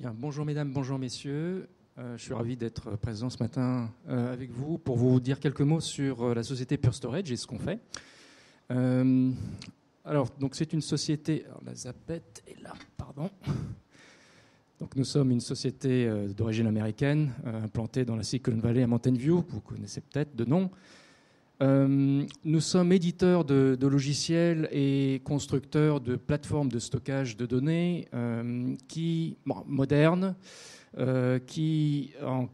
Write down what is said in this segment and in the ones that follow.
Bien, bonjour mesdames, bonjour messieurs. Je suis ravi d'être présent ce matin avec vous pour vous dire quelques mots sur la société Pure Storage et ce qu'on fait. Alors, donc c'est une société. Alors, la zapette est là, pardon. Donc, nous sommes une société d'origine américaine implantée dans la Silicon Valley à Mountain View, que vous connaissez peut-être de nom. Nous sommes éditeurs de logiciels et constructeurs de plateformes de stockage de données modernes, qui en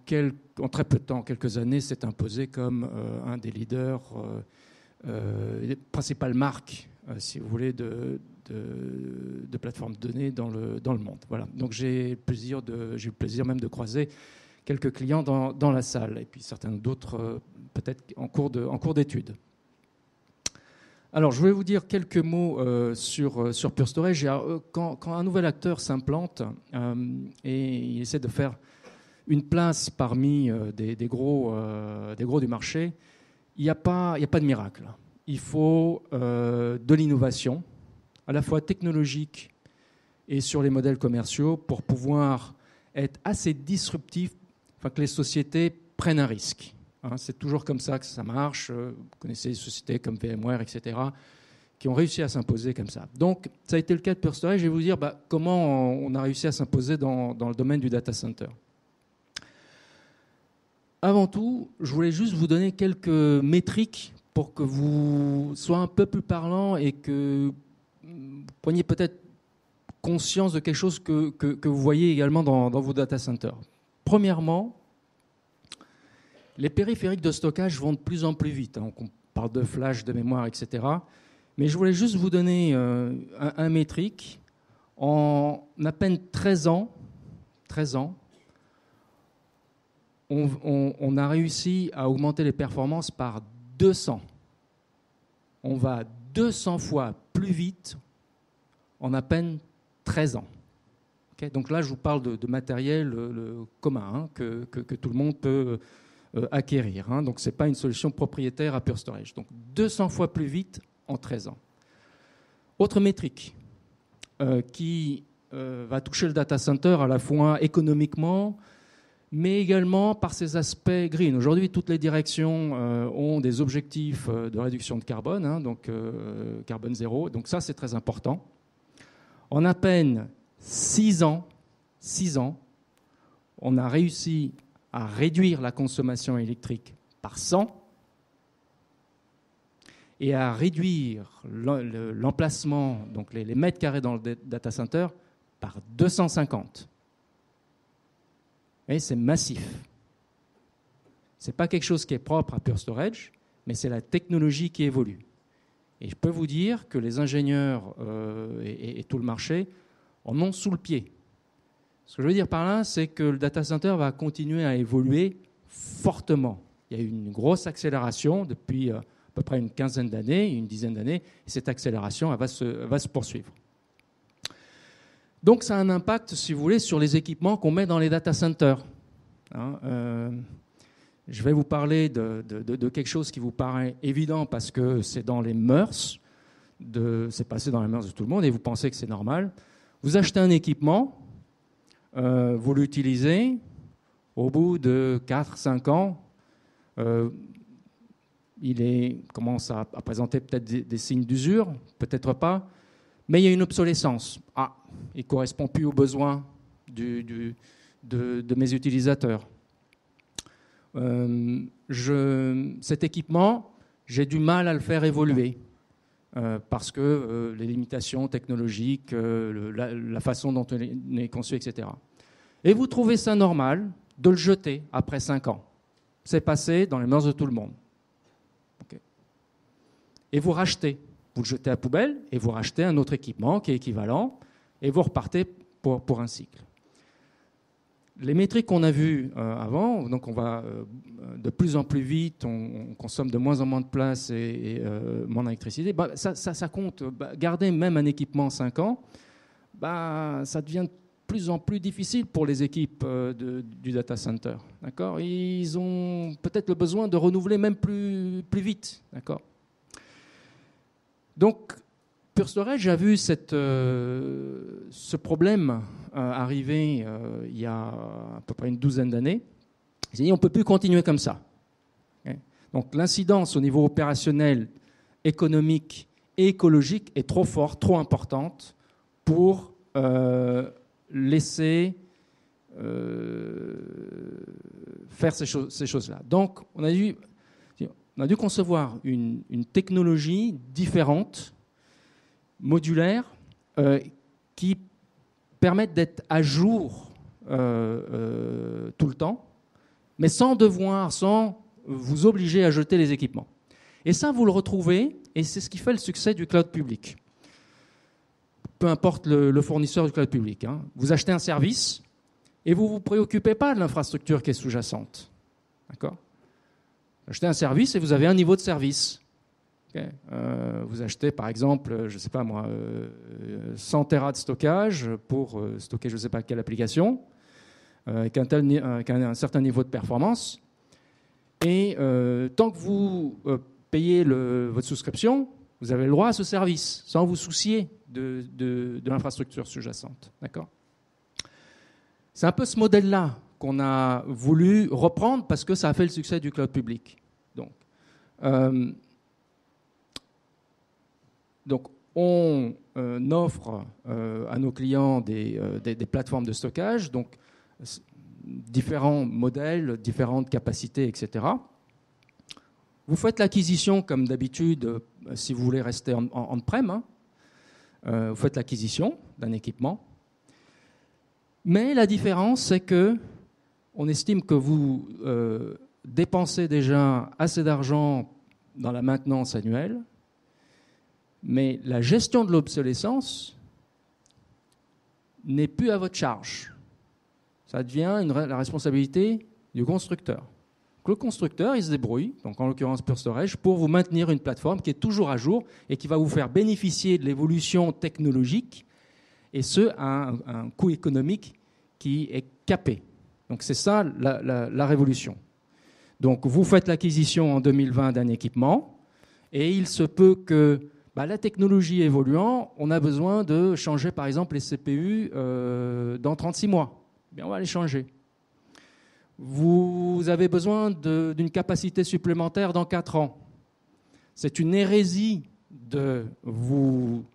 très peu de temps, en quelques années, s'est imposé comme un des leaders, des principales marques, si vous voulez, de plateformes de données dans le monde. Voilà. Donc j'ai eu le plaisir même de croiser quelques clients dans la salle, et puis certains d'autres peut-être en cours d'études. Alors, je voulais vous dire quelques mots sur Pure Storage. Quand un nouvel acteur s'implante et il essaie de faire une place parmi des gros du marché, il n'y a pas de miracle. Il faut de l'innovation, à la fois technologique et sur les modèles commerciaux, pour pouvoir être assez disruptif, que les sociétés prennent un risque. C'est toujours comme ça que ça marche. Vous connaissez des sociétés comme VMware, etc., qui ont réussi à s'imposer comme ça. Donc, ça a été le cas de Pure Storage. Je vais vous dire comment on a réussi à s'imposer dans le domaine du data center. Avant tout, je voulais juste vous donner quelques métriques pour que vous soyez un peu plus parlant et que vous preniez peut-être conscience de quelque chose que vous voyez également dans vos data centers. Premièrement, les périphériques de stockage vont de plus en plus vite. On parle de flash, de mémoire, etc. Mais je voulais juste vous donner un métrique. En à peine 13 ans, on a réussi à augmenter les performances par 200. On va 200 fois plus vite en à peine 13 ans. Okay, donc là, je vous parle de matériel commun que tout le monde peut acquérir. Donc, ce n'est pas une solution propriétaire à Pure Storage. Donc, 200 fois plus vite en 13 ans. Autre métrique qui va toucher le data center à la fois économiquement, mais également par ses aspects green. Aujourd'hui, toutes les directions ont des objectifs de réduction de carbone, donc carbone zéro. Donc ça, c'est très important. En à peine 6 ans, on a réussi à réduire la consommation électrique par 100 et à réduire l'emplacement, donc les mètres carrés dans le data center, par 250. Et c'est massif. Ce n'est pas quelque chose qui est propre à Pure Storage, mais c'est la technologie qui évolue. Et je peux vous dire que les ingénieurs et tout le marché en ont sous le pied. Ce que je veux dire par là, c'est que le data center va continuer à évoluer fortement. Il y a eu une grosse accélération depuis à peu près une quinzaine d'années, une dizaine d'années, et cette accélération elle va se poursuivre. Donc ça a un impact, si vous voulez, sur les équipements qu'on met dans les data centers. Je vais vous parler de quelque chose qui vous paraît évident parce que c'est dans les mœurs, c'est passé dans les mœurs de tout le monde et vous pensez que c'est normal. Vous achetez un équipement, vous l'utilisez, au bout de 4-5 ans, il commence à présenter peut-être des signes d'usure, peut-être pas, mais il y a une obsolescence. Il ne correspond plus aux besoins de mes utilisateurs. Cet équipement, j'ai du mal à le faire évoluer parce que les limitations technologiques, la façon dont on est conçu, etc. Et vous trouvez ça normal de le jeter après 5 ans. C'est passé dans les mœurs de tout le monde. Okay. Et vous rachetez. Vous le jetez à la poubelle et vous rachetez un autre équipement qui est équivalent et vous repartez pour un cycle. Les métriques qu'on a vues avant, donc on va de plus en plus vite, on consomme de moins en moins de place et moins d'électricité, ça compte. Garder même un équipement 5 ans, ça devient de plus en plus difficile pour les équipes du data center. D'accord ? Ils ont peut-être le besoin de renouveler même plus vite. D'accord ? Donc, Pure Storage a vu ce problème arriver il y a à peu près une douzaine d'années. Ils ont dit on ne peut plus continuer comme ça. Donc l'incidence au niveau opérationnel, économique et écologique est trop forte, trop importante pour laisser faire ces choses-là. Donc on a dû concevoir une technologie différente, modulaire, qui permette d'être à jour tout le temps, mais sans vous obliger à jeter les équipements. Et ça, vous le retrouvez, et c'est ce qui fait le succès du cloud public. Peu importe le fournisseur du cloud public. Vous achetez un service et vous ne vous préoccupez pas de l'infrastructure qui est sous-jacente. D'accord ? Vous achetez un service et vous avez un niveau de service. Okay. Vous achetez par exemple, je ne sais pas moi, 100 Tera de stockage pour stocker je ne sais pas quelle application, avec un certain niveau de performance. Et tant que vous payez votre souscription, vous avez le droit à ce service, sans vous soucier de l'infrastructure sous-jacente. D'accord ? C'est un peu ce modèle-là qu'on a voulu reprendre parce que ça a fait le succès du cloud public. Donc on offre à nos clients des plateformes de stockage, donc différents modèles, différentes capacités, etc. Vous faites l'acquisition comme d'habitude, si vous voulez rester on-prem, vous faites l'acquisition d'un équipement. Mais la différence, c'est que on estime que vous dépensez déjà assez d'argent dans la maintenance annuelle, mais la gestion de l'obsolescence n'est plus à votre charge. Ça devient la responsabilité du constructeur. Donc, le constructeur, il se débrouille, donc en l'occurrence Pure Storage, pour vous maintenir une plateforme qui est toujours à jour et qui va vous faire bénéficier de l'évolution technologique, et ce, à un coût économique qui est capé. Donc c'est ça la révolution. Donc vous faites l'acquisition en 2020 d'un équipement, et il se peut que la technologie évoluant, on a besoin de changer par exemple les CPU dans 36 mois. Bien, on va les changer. Vous avez besoin d'une capacité supplémentaire dans 4 ans. C'est une hérésie de vous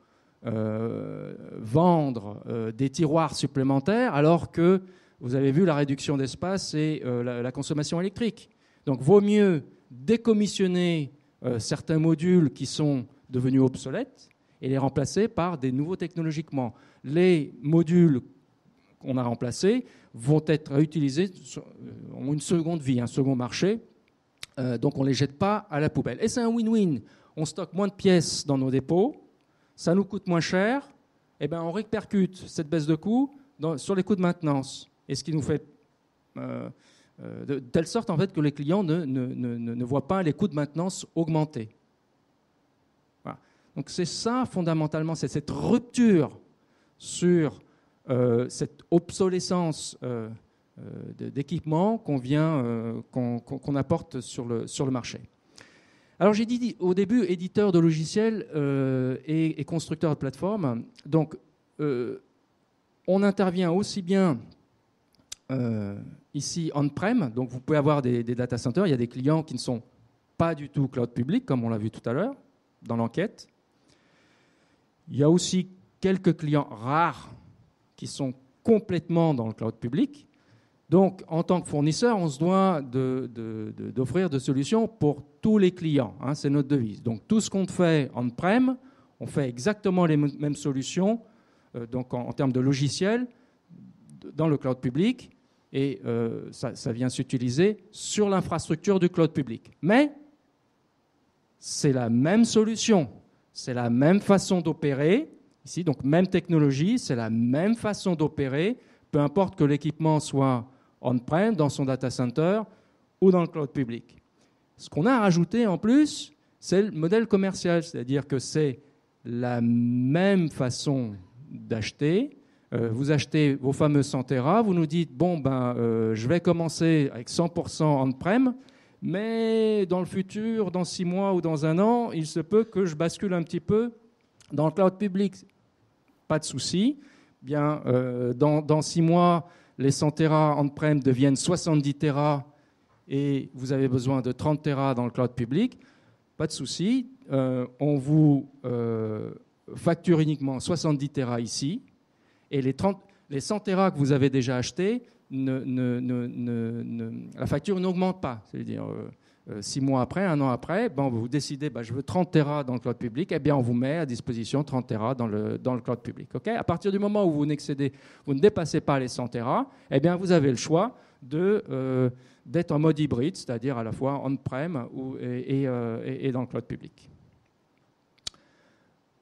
vendre des tiroirs supplémentaires alors que vous avez vu la réduction d'espace et la consommation électrique. Donc, vaut mieux décommissionner certains modules qui sont devenus obsolètes et les remplacer par des nouveaux technologiquement. Les modules qu'on a remplacés vont être réutilisés, ont une seconde vie, un second marché, donc on ne les jette pas à la poubelle. Et c'est un win-win. On stocke moins de pièces dans nos dépôts, ça nous coûte moins cher, et on répercute cette baisse de coût sur les coûts de maintenance. Et ce qui nous fait de telle sorte en fait, que les clients ne voient pas les coûts de maintenance augmenter. Voilà. Donc c'est ça fondamentalement, c'est cette rupture sur cette obsolescence d'équipements qu'on apporte sur le marché. Alors j'ai dit au début éditeur de logiciels et constructeur de plateformes. Donc on intervient aussi bien ici on-prem, donc vous pouvez avoir des data centers, il y a des clients qui ne sont pas du tout cloud public, comme on l'a vu tout à l'heure dans l'enquête. Il y a aussi quelques clients rares qui sont complètement dans le cloud public. Donc, en tant que fournisseur, on se doit d'offrir des solutions pour tous les clients. C'est notre devise. Donc, tout ce qu'on fait on-prem, on fait exactement les mêmes solutions donc en termes de logiciels dans le cloud public. Et ça vient s'utiliser sur l'infrastructure du cloud public. Mais c'est la même solution, c'est la même façon d'opérer. Ici, donc même technologie, c'est la même façon d'opérer, peu importe que l'équipement soit on-prem, dans son data center ou dans le cloud public. Ce qu'on a rajouté en plus, c'est le modèle commercial, c'est-à-dire que c'est la même façon d'acheter. Vous achetez vos fameux 100 Tera, vous nous dites, je vais commencer avec 100% on-prem, mais dans le futur, dans 6 mois ou dans 1 an, il se peut que je bascule un petit peu Dans le cloud public, pas de souci. Bien, dans 6 mois, les 100 Tera on-prem deviennent 70 Tera et vous avez besoin de 30 Tera dans le cloud public. Pas de souci. On vous facture uniquement 70 Tera ici et les 100 Tera que vous avez déjà achetés, la facture n'augmente pas. C'est-à-dire 6 mois après, 1 an après, vous décidez je veux 30 Tera dans le cloud public, eh bien on vous met à disposition 30 Tera dans le cloud public. Okay, à partir du moment où vous ne dépassez pas les 100 Tera, eh bien vous avez le choix d'être en mode hybride, c'est-à-dire à la fois on-prem et dans le cloud public.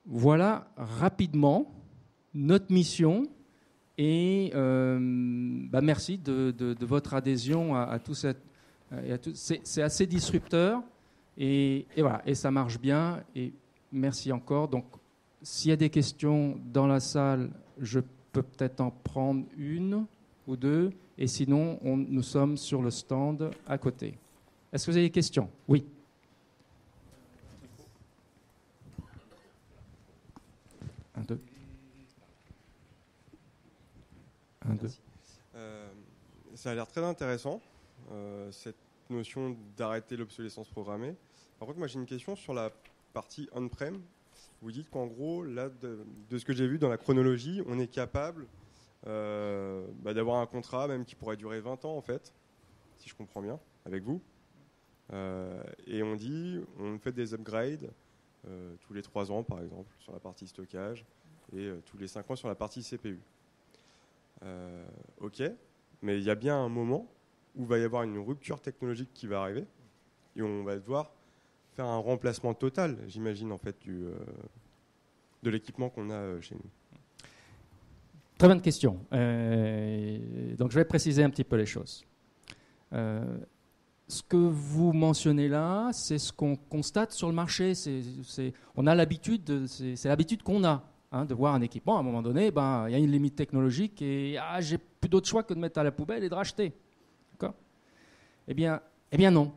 Voilà rapidement notre mission. Et merci de votre adhésion à tout cette... C'est assez disrupteur et voilà, et ça marche bien. Et merci encore. Donc, s'il y a des questions dans la salle, je peux peut-être en prendre une ou deux. Et sinon, nous sommes sur le stand à côté. Est-ce que vous avez des questions? Oui. Un, deux. Ça a l'air très intéressant, cette notion d'arrêter l'obsolescence programmée. Par contre, moi j'ai une question sur la partie on-prem. Vous dites qu'en gros, là, de ce que j'ai vu dans la chronologie, on est capable d'avoir un contrat même qui pourrait durer 20 ans en fait, si je comprends bien, avec vous. Et on dit, on fait des upgrades tous les 3 ans par exemple sur la partie stockage et tous les 5 ans sur la partie CPU. Ok, mais il y a bien un moment où il va y avoir une rupture technologique qui va arriver et on va devoir faire un remplacement total, j'imagine, en fait, de l'équipement qu'on a chez nous. Très bonne question. Donc je vais préciser un petit peu les choses. Ce que vous mentionnez là, c'est ce qu'on constate sur le marché. On a l'habitude, c'est l'habitude qu'on a. De voir un équipement, à un moment donné, il y a une limite technologique et j'ai plus d'autre choix que de mettre à la poubelle et de racheter. D'accord ? Eh bien non.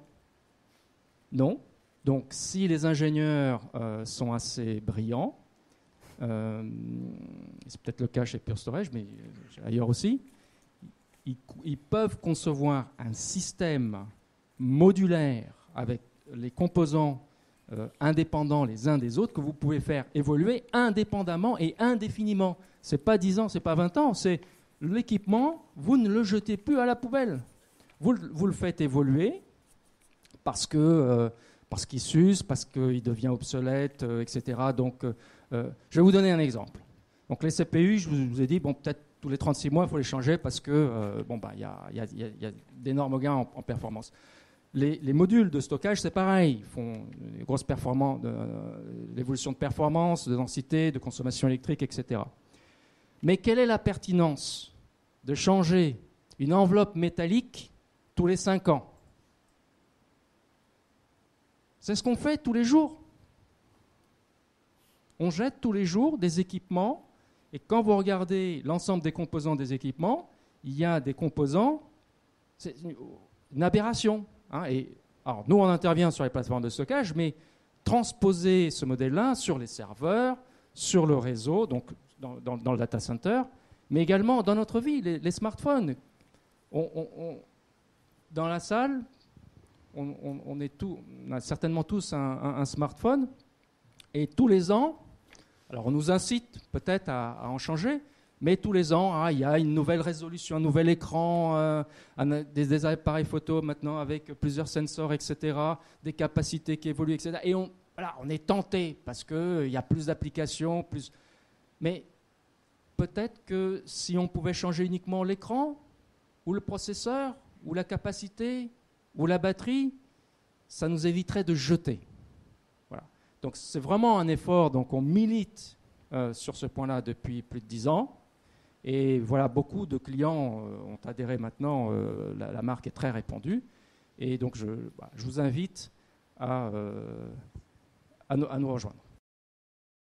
Non. Donc, si les ingénieurs sont assez brillants, c'est peut-être le cas chez Pure Storage, mais ailleurs aussi, ils peuvent concevoir un système modulaire avec les composants indépendants les uns des autres que vous pouvez faire évoluer indépendamment et indéfiniment. Ce n'est pas 10 ans, ce n'est pas 20 ans, c'est l'équipement, vous ne le jetez plus à la poubelle. Vous le faites évoluer parce qu'il s'use, parce qu'il devient obsolète, etc. Donc, je vais vous donner un exemple. Donc, les CPU, je vous ai dit, peut-être tous les 36 mois, il faut les changer parce que y a d'énormes gains en performance. Les modules de stockage, c'est pareil. Ils font une grosse performance, l'évolution de performance, de densité, de consommation électrique, etc. Mais quelle est la pertinence de changer une enveloppe métallique tous les 5 ans? C'est ce qu'on fait tous les jours. On jette tous les jours des équipements et quand vous regardez l'ensemble des composants des équipements, il y a des composants, c'est une aberration. Alors, nous, on intervient sur les plateformes de stockage, mais transposer ce modèle-là sur les serveurs, sur le réseau, donc dans le data center, mais également dans notre vie, les smartphones. Dans la salle, on a certainement tous un smartphone, et tous les ans, alors on nous incite peut-être à en changer, mais tous les ans, il y a une nouvelle résolution, un nouvel écran, des appareils photo maintenant avec plusieurs sensors, etc., des capacités qui évoluent, etc. Et on est tenté parce qu'il y a plus d'applications, plus. Mais peut-être que si on pouvait changer uniquement l'écran, ou le processeur, ou la capacité, ou la batterie, ça nous éviterait de jeter. Voilà. Donc c'est vraiment un effort. Donc on milite sur ce point-là depuis plus de 10 ans. Et voilà, beaucoup de clients ont adhéré maintenant. La marque est très répandue. Et donc, je vous invite à nous rejoindre.